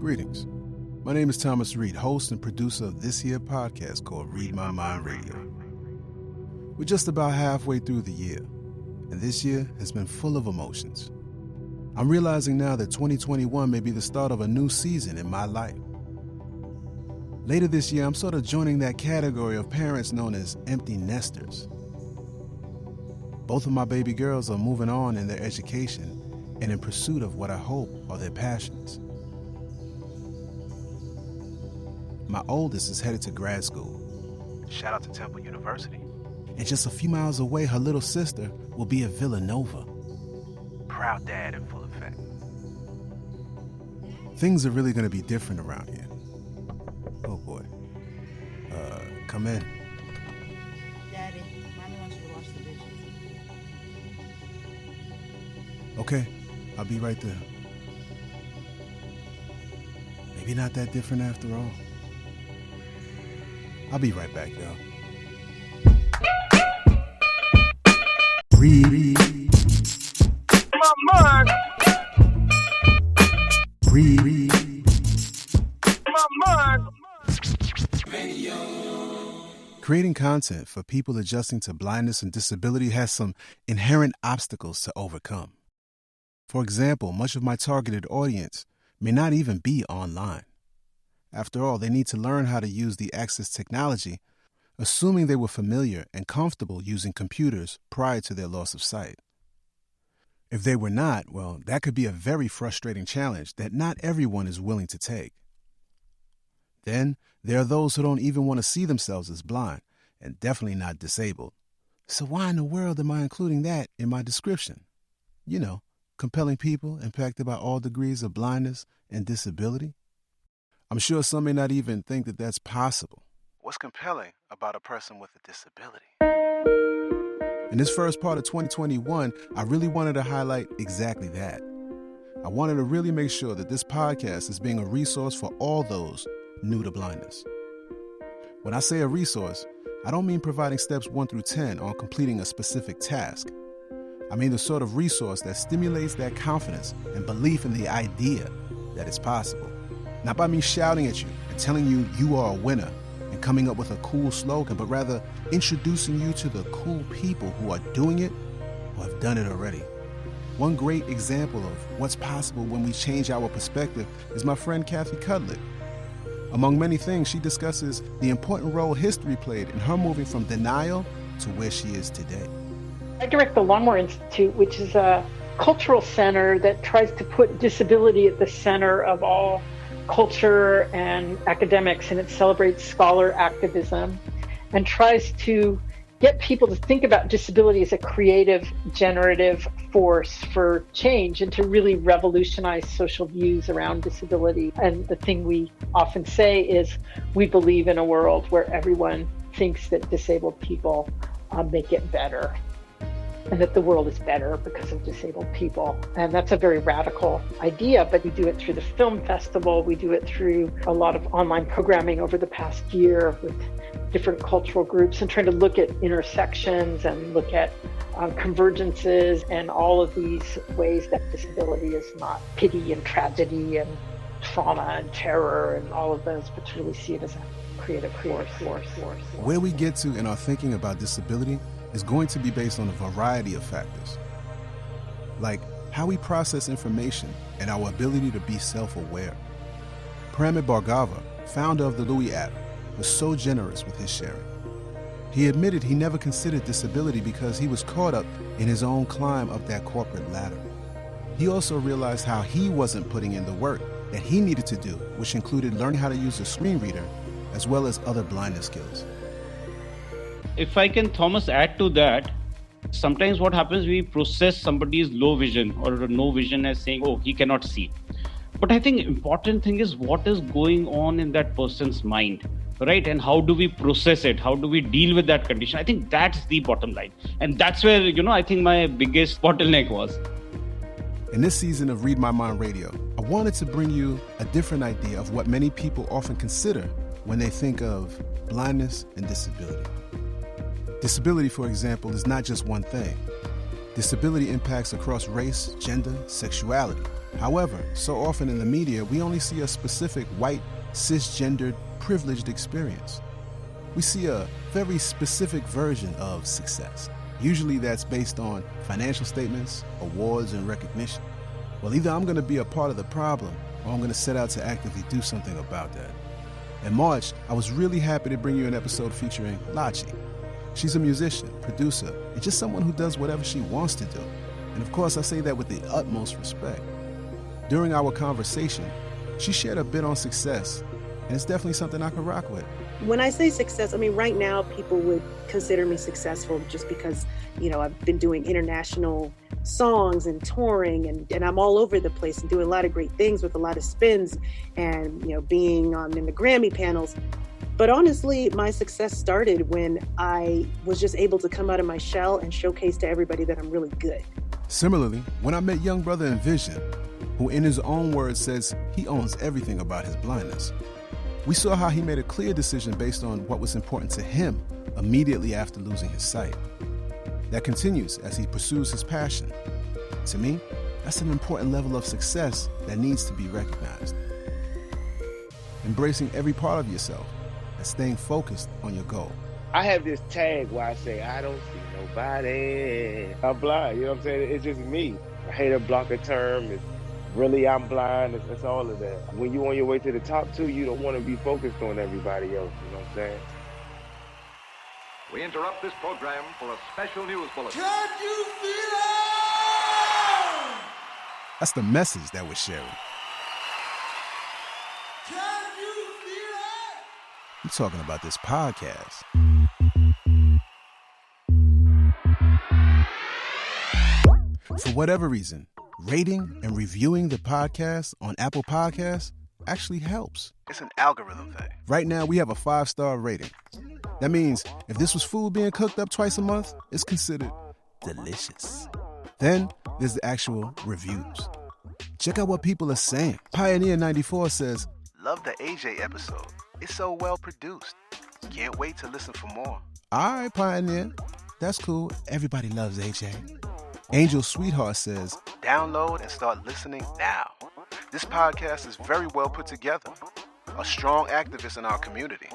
Greetings. My name is Thomas Reid, host and producer of this here podcast called Reid My Mind Radio. We're just about halfway through the year, and this year has been full of emotions. I'm realizing now that 2021 may be the start of a new season in my life. Later this year, I'm sort of joining that category of parents known as empty nesters. Both of my baby girls are moving on in their education and in pursuit of what I hope are their passions. My oldest is headed to grad school. Shout out to Temple University. And just a few miles away, her little sister will be at Villanova. Proud dad in full effect. Things are really going to be different around here. Oh boy. Come in. Daddy, Mommy wants you to wash the dishes. Okay, I'll be right there. Maybe not that different after all. I'll be right back, y'all. Reid my mind. Reid my mind. Creating content for people adjusting to blindness and disability has some inherent obstacles to overcome. For example, much of my targeted audience may not even be online. After all, they need to learn how to use the access technology, assuming they were familiar and comfortable using computers prior to their loss of sight. If they were not, well, that could be a very frustrating challenge that not everyone is willing to take. Then, there are those who don't even want to see themselves as blind, and definitely not disabled. So why in the world am I including that in my description? You know, compelling people impacted by all degrees of blindness and disability. I'm sure some may not even think that that's possible. What's compelling about a person with a disability? In this first part of 2021, I really wanted to highlight exactly that. I wanted to really make sure that this podcast is being a resource for all those new to blindness. When I say a resource, I don't mean providing steps 1 through 10 on completing a specific task. I mean the sort of resource that stimulates that confidence and belief in the idea that it's possible. Not by me shouting at you and telling you you are a winner and coming up with a cool slogan, but rather introducing you to the cool people who are doing it or have done it already. One great example of what's possible when we change our perspective is my friend Kathy Cudlett. Among many things, she discusses the important role history played in her moving from denial to where she is today. I direct the Longmore Institute, which is a cultural center that tries to put disability at the center of all culture and academics, and it celebrates scholar activism and tries to get people to think about disability as a creative, generative force for change and to really revolutionize social views around disability. And the thing we often say is we believe in a world where everyone thinks that disabled people make it better, and that the world is better because of disabled people. And that's a very radical idea, but we do it through the film festival. We do it through a lot of online programming over the past year with different cultural groups and trying to look at intersections and look at convergences and all of these ways that disability is not pity and tragedy and trauma and terror and all of those, but to really see it as a creative force. Where we get to in our thinking about disability is going to be based on a variety of factors, like how we process information and our ability to be self-aware. Pramit Bhargava, founder of the Louis app, was so generous with his sharing. He admitted he never considered disability because he was caught up in his own climb up that corporate ladder. He also realized how he wasn't putting in the work that he needed to do, which included learning how to use a screen reader as well as other blindness skills. If I can, Thomas, add to that, sometimes what happens, we process somebody's low vision or no vision as saying, oh, he cannot see. But I think important thing is what is going on in that person's mind, right? And how do we process it? How do we deal with that condition? I think that's the bottom line. And that's where, I think my biggest bottleneck was. In this season of Reid My Mind Radio, I wanted to bring you a different idea of what many people often consider when they think of blindness and disability. Disability, for example, is not just one thing. Disability impacts across race, gender, sexuality. However, so often in the media, we only see a specific white, cisgendered, privileged experience. We see a very specific version of success. Usually that's based on financial statements, awards, and recognition. Well, either I'm going to be a part of the problem or I'm going to set out to actively do something about that. In March, I was really happy to bring you an episode featuring Lachi. She's a musician, producer, and just someone who does whatever she wants to do. And of course, I say that with the utmost respect. During our conversation, she shared a bit on success, and it's definitely something I can rock with. When I say success, I mean, right now people would consider me successful just because, I've been doing international songs and touring and I'm all over the place and doing a lot of great things with a lot of spins and, being in the Grammy panels. But honestly, my success started when I was just able to come out of my shell and showcase to everybody that I'm really good. Similarly, when I met young brother Envision, who in his own words says he owns everything about his blindness, we saw how he made a clear decision based on what was important to him immediately after losing his sight. That continues as he pursues his passion. To me, that's an important level of success that needs to be recognized. Embracing every part of yourself and staying focused on your goal. I have this tag where I say, I don't see nobody. I'm blind, you know what I'm saying? It's just me. I hate a blocker term. It's really, I'm blind. It's all of that. When you're on your way to the top too, you don't want to be focused on everybody else, you know what I'm saying? We interrupt this program for a special news bulletin. Can you feel it? That's the message that we're sharing. Can you feel it? I'm talking about this podcast. For whatever reason, rating and reviewing the podcast on Apple Podcasts actually helps. It's an algorithm thing. Right now, we have a 5-star rating. That means if this was food being cooked up twice a month, it's considered delicious. Then there's the actual reviews. Check out what people are saying. Pioneer 94 says, "Love the AJ episode. It's so well produced. Can't wait to listen for more." All right, Pioneer. That's cool. Everybody loves AJ. Angel Sweetheart says, "Download and start listening now. This podcast is very well put together. A strong activist in our community.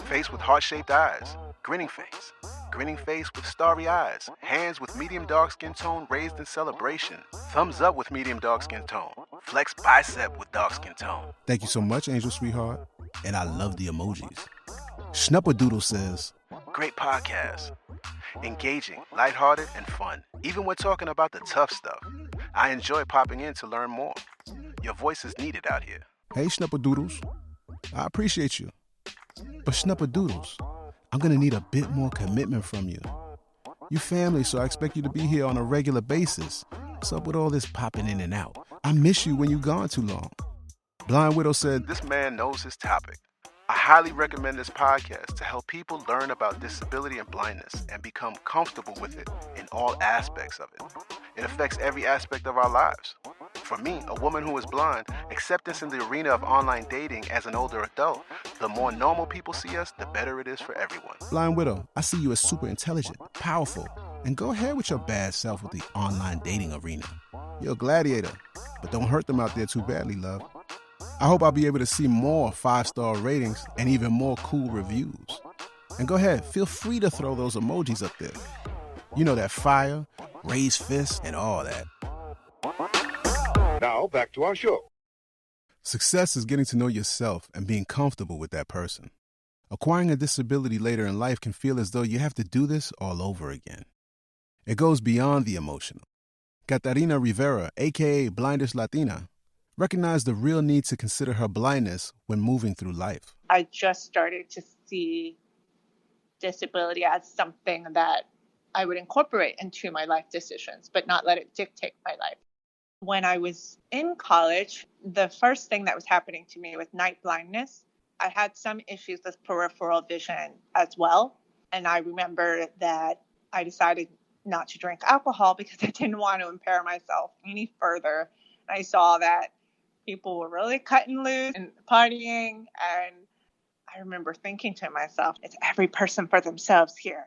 Face with heart-shaped eyes. Grinning face with starry eyes. Hands with medium dark skin tone raised in celebration. Thumbs up with medium dark skin tone. Flex bicep with dark skin tone." Thank you so much, Angel Sweetheart. And I love the emojis. Schnupperdoodle says, "Great podcast. Engaging, lighthearted, and fun. Even when talking about the tough stuff. I enjoy popping in to learn more. Your voice is needed out here." Hey, Schnupperdoodles. I appreciate you. But Schnupperdoodles, I'm going to need a bit more commitment from you. You family, so I expect you to be here on a regular basis. What's up with all this popping in and out? I miss you when you're gone too long. Blind Widow said, "This man knows his topic. I highly recommend this podcast to help people learn about disability and blindness and become comfortable with it in all aspects of it. It affects every aspect of our lives. For me, a woman who is blind, acceptance in the arena of online dating as an older adult, the more normal people see us, the better it is for everyone." Blind Widow, I see you as super intelligent, powerful, and go ahead with your bad self with the online dating arena. You're a gladiator, but don't hurt them out there too badly, love. I hope I'll be able to see more 5-star ratings and even more cool reviews. And go ahead, feel free to throw those emojis up there. You know that fire, raised fist, and all that. Now, back to our show. Success is getting to know yourself and being comfortable with that person. Acquiring a disability later in life can feel as though you have to do this all over again. It goes beyond the emotional. Catarina Rivera, a.k.a. Blindness Latina, recognized the real need to consider her blindness when moving through life. I just started to see disability as something that I would incorporate into my life decisions, but not let it dictate my life. When I was in college, the first thing that was happening to me with night blindness, I had some issues with peripheral vision as well. And I remember that I decided not to drink alcohol because I didn't want to impair myself any further. And I saw that people were really cutting loose and partying. And I remember thinking to myself, it's every person for themselves here.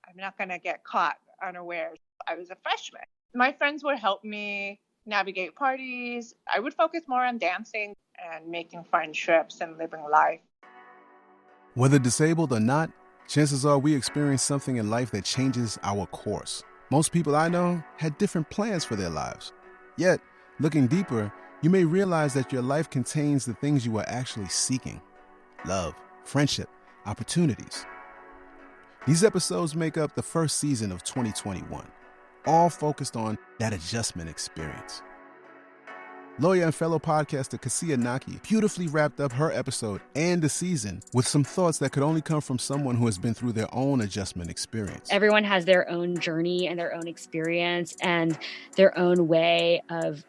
I'm not going to get caught. unawares. I was a freshman. My friends would help me navigate parties. I would focus more on dancing and making friendships and living life. Whether disabled or not, chances are we experience something in life that changes our course. Most people I know had different plans for their lives. Yet, looking deeper, you may realize that your life contains the things you are actually seeking: love, friendship, opportunities. These episodes make up the first season of 2021, all focused on that adjustment experience. Lawyer and fellow podcaster Cassia Naki beautifully wrapped up her episode and the season with some thoughts that could only come from someone who has been through their own adjustment experience. Everyone has their own journey and their own experience and their own way of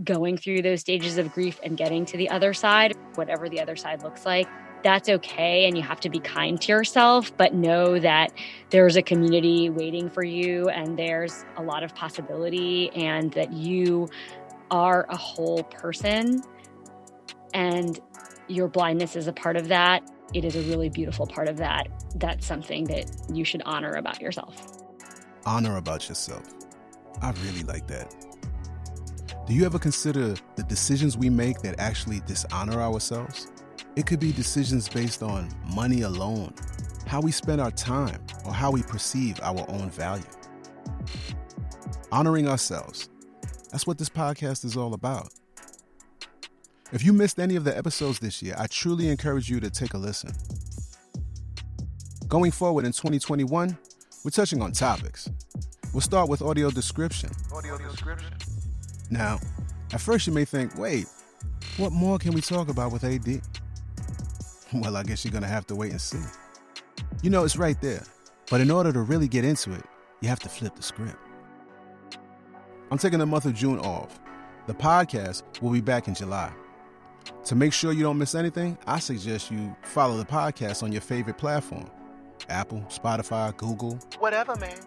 going through those stages of grief and getting to the other side, whatever the other side looks like. That's okay, and you have to be kind to yourself, but know that there's a community waiting for you and there's a lot of possibility, and that you are a whole person and your blindness is a part of that. It is a really beautiful part of that. That's something that you should honor about yourself. Honor about yourself. I really like that. Do you ever consider the decisions we make that actually dishonor ourselves? It could be decisions based on money alone, how we spend our time, or how we perceive our own value. Honoring ourselves. That's what this podcast is all about. If you missed any of the episodes this year, I truly encourage you to take a listen. Going forward in 2021, we're touching on topics. We'll start with audio description. Now, at first you may think, wait, what more can we talk about with AD? Well, I guess you're going to have to wait and see. You know, it's right there. But in order to really get into it, you have to flip the script. I'm taking the month of June off. The podcast will be back in July. To make sure you don't miss anything, I suggest you follow the podcast on your favorite platform. Apple, Spotify, Google. Whatever, man.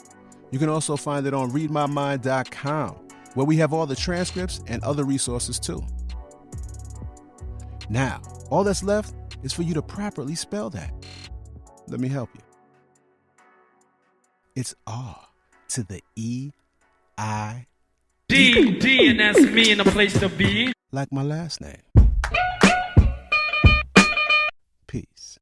You can also find it on readmymind.com, where we have all the transcripts and other resources too. Now, all that's left is for you to properly spell that. Let me help you. It's R to the E-I. D, and that's me in a place to be. Like my last name. Peace.